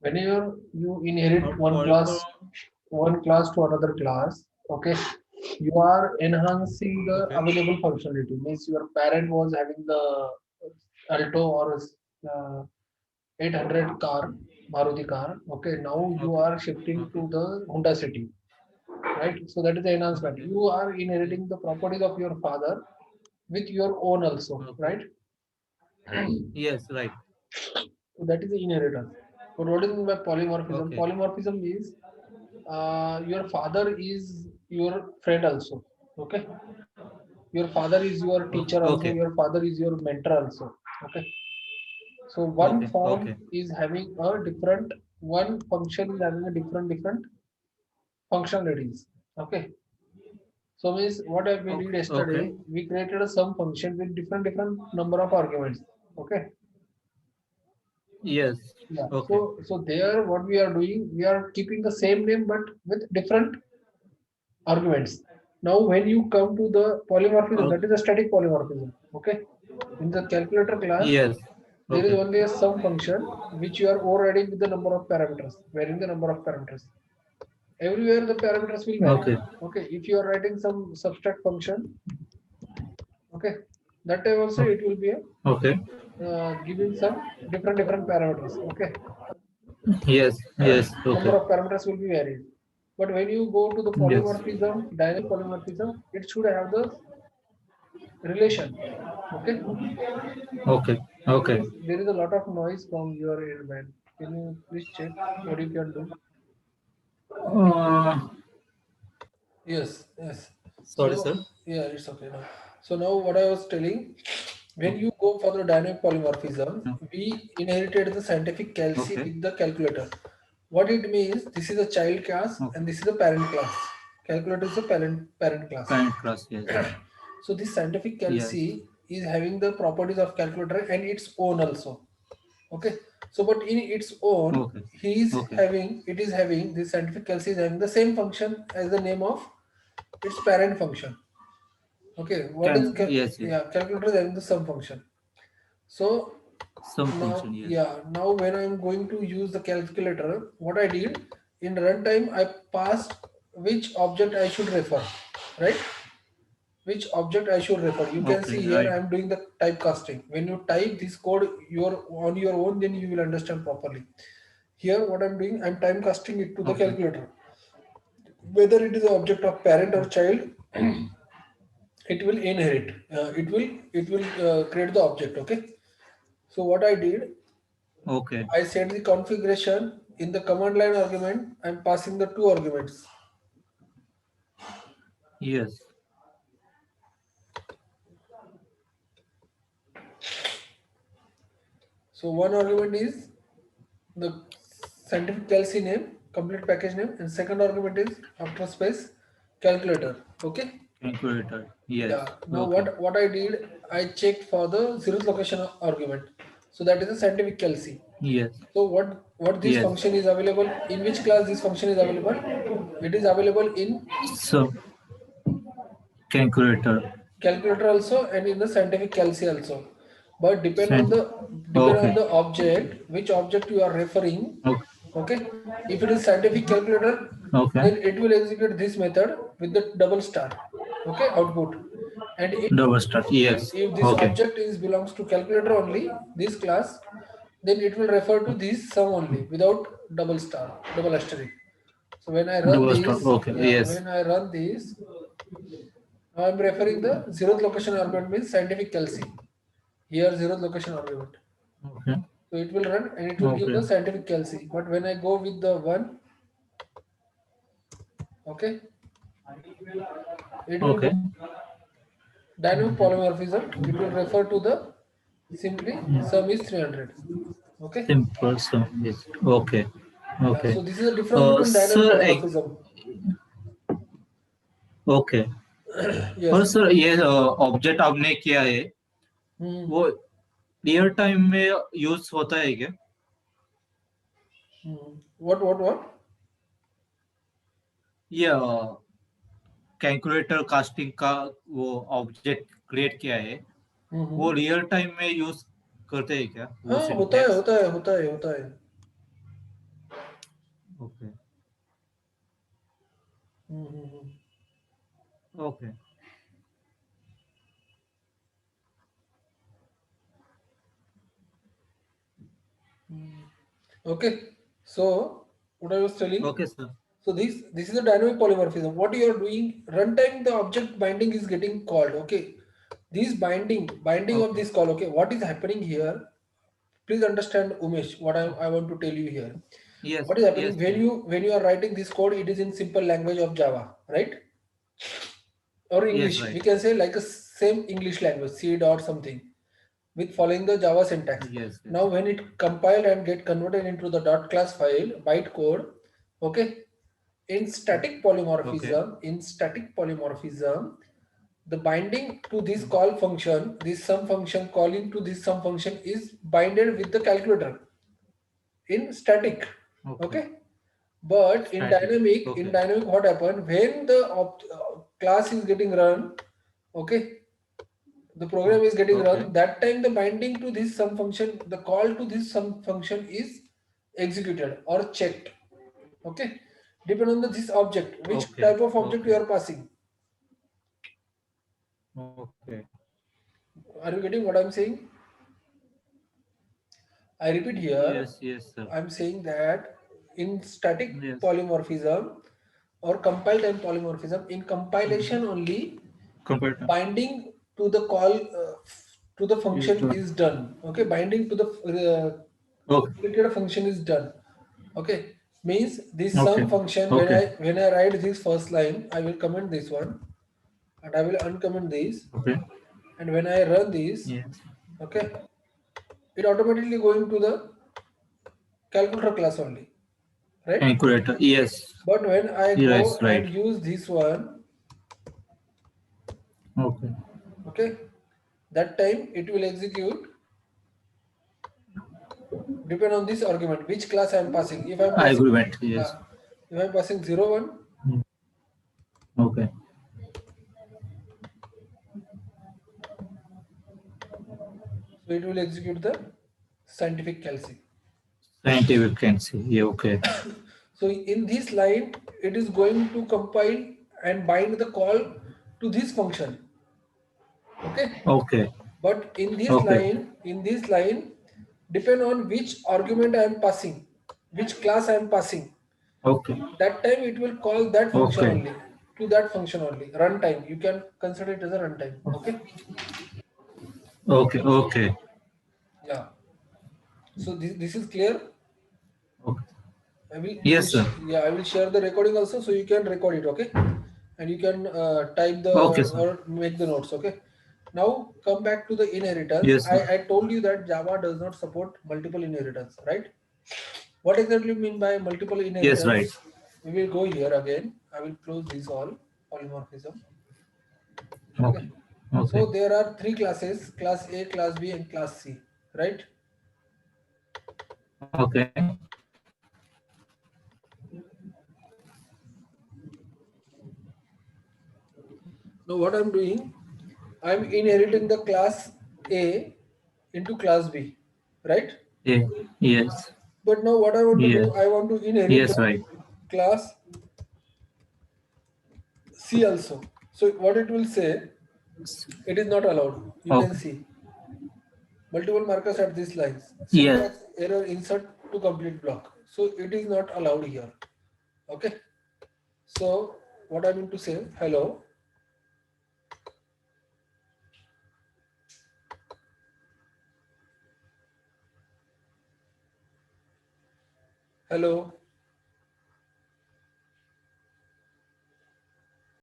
Whenever you inherit और polymer. one class to another class, okay, you are enhancing the Okay. available functionality. Means your parent was having the Alto or 800 car, Maruti car. Okay, now you Okay. are shifting Okay. to the Honda City, right? So that is the enhancement. Okay. You are Yes. inheriting the properties of your father with your own also, Okay. right? Yes. Right. So that is the inheritance. But what is mean by polymorphism? Okay. Polymorphism is your father is your friend also. Okay, your father is your teacher also. Okay. Your father is your mentor also. Okay, so one Okay. form Okay. is having a different, one function is having a different functionalities. Okay, so means what we did Okay. Okay. yesterday, we created a sum function with different number of arguments. Okay, Yes. yeah. Okay. So there, what we are doing, we are keeping the same name but with different arguments. Now, when you come to the polymorphism, that Okay. is a static polymorphism. Okay, in the calculator class, Yes. there is Okay. only a sum function which you are overriding with the number of parameters, varying the number of parameters. Everywhere the parameters will vary. Okay. Okay, if you are writing some subtract function, okay, that time also it will be a, Okay. giving some different parameters. Okay, Yes. Yes. number Okay. of parameters will be varied. But when you go to the Yes. polymorphism, dynamic polymorphism, it should have the relation. Okay, Okay. Okay. there is a lot of noise from your end, man. Can you please check what you can do? Uh, Yes, yes. Sorry, So sir. yeah, it's okay now. So now what I was telling, when you go for the dynamic polymorphism, we inherited the scientific calci Okay. with the calculator. What it means, this is a child class Okay. and this is a parent class. Calculator is a parent class. Parent class. Yes. So this scientific Yes. calci is having the properties of calculator and its own also. Okay, so but in its own, Okay. Okay. it is having this scientific calci is having the same function as the name of its parent function. Okay, what is Can. Yes. Yes. yeah, calculator is having the sum function. So Some now, function. Yes. yeah, now when I'm going to use the calculator, what I did in runtime, I passed which object I should refer, right? Which object I should refer. You can see Okay. here Right. I'm doing the typecasting. When you type this code on your own, then you will understand properly. Here, what I'm doing, I'm timecasting it to the Okay. calculator. Whether it is an object of parent or child, it will inherit. It will create the object. Okay. So what I did, Okay. I set the configuration in the command line argument. I'm passing the two arguments. Yes. So one argument is the scientific calci name, complete package name, and second argument is after space calculator. Okay. Calculator. Yes. Yeah. Now Okay. what I did, I checked for the zeroth location argument. So that is the scientific calci. Yes. So what this Yes. function is available, in which class this function is available? It is available in So calculator. calculator also and in the scientific calci also. But Sent. depend on Okay. the object, which object you are referring. Okay. Okay. If it is scientific calculator, Okay. then it will execute this method with the double star. Okay, output. And Double start. Yes. if this Okay. object is belongs to calculator only, this class, then it will refer to this sum only without double star, double asterisk. So when I run Double start. this, Okay. yeah, Yes. when I run this, now I'm referring the zeroth location argument means scientific calci. Here zeroth location argument. Okay. So it will run and it will give Okay. the scientific calci. But when I go with the one, okay, it will go Okay. dynamic polymorphism. It will refer to the simply sum is 300. Okay. Simple sum. Yes. Okay. Yeah. Okay. So this is the difference between dynamic Sir. polymorphism. Okay. और Yes. Sir ये object आपने किया है Hmm. वो real time में use होता है क्या? Hmm. What? ये कैलकुलेटर कास्टिंग का वो ऑब्जेक्ट क्रिएट किया है वो Hmm. रियल टाइम में यूज करते हैं क्या वो हाँ, सिंटैक्स? होता है. Okay. Mm-hmm. Okay. Okay. So what I was telling. Okay, sir. So this is a dynamic polymorphism. What you are doing, runtime the object binding is getting called. Okay. This binding of Okay. this call. Okay. What is happening here? Please understand, Umesh, what I want to tell you here. Yes. What is Yes. happening Yes. when you are writing this code, it is in simple language of Java, right? Or Yes. English. Right. We can say like a same English language, C dot something, with following the Java syntax. Yes. Now, Yes. when it compiled and get converted into the dot class file, bytecode, okay, Okay. in static polymorphism, the binding to this call function, this sum function calling to this sum function is binded with the calculator in static, Okay. okay. But Static. in Okay. dynamic, what happen when the class is getting run, okay, the program is getting Okay. run, that time the binding to this sum function, the call to this sum function is executed or checked, okay, depend on this object, which Okay. type of object Okay. you are passing. Okay. Are you getting what I'm saying? I repeat here, Yes. Yes, sir. I'm saying that in static Yes. polymorphism or compile time polymorphism, in Mhm. compilation only Computer. binding to the call to the Is function done. is done. Okay, binding to the Okay. calculated function is done. Okay, means this Okay. sum function, Okay. when I write this first line, I will comment this one and I will uncomment this, Okay. and when I run this, Yes. okay, it automatically going to the calculator class only, right? Calculator. Yes. But when I Yes. go Right. and use this one, Okay. okay, that time it will execute depend on this argument which class I am passing. If I am passing Agreement. Yes. uh, if I am passing 0 1, Mm. Okay. so it will execute the scientific calci. Scientific can see. Yeah. Okay. So in this line, it is going to compile and bind the call to this function. Okay. Okay. But Okay. in this line, depend on which argument I am passing, which class I am passing. Okay. That time it will call that function Okay. only, to that function only. Runtime. You can consider it as a runtime. Okay. Okay. Okay. Yeah. So this is clear. Okay. I will Yes, sir. yeah, I will share the recording also, so you can record it, okay, and you can type the Okay, sir. or make the notes, okay. Now come back to the inheritance. Yes, sir. I told you that Java does not support multiple inheritance, right? What exactly mean by multiple Yes, right. inheritance? We will go here again. I will close this all polymorphism. Okay. Okay. Okay. So there are three classes: class A, class B, and class C, right? Okay. Now what I'm doing, I'm inheriting the class A into class B, right? Yeah. Yes. But now what I want to Yes. do, I want to inherit Yes, the right. class C also. So what it will say, it is not allowed. You can Okay. see multiple markers at these lines. Yes. Syntax error insert to complete block. So it is not allowed here. Okay. So what I mean to say, hello. Hello.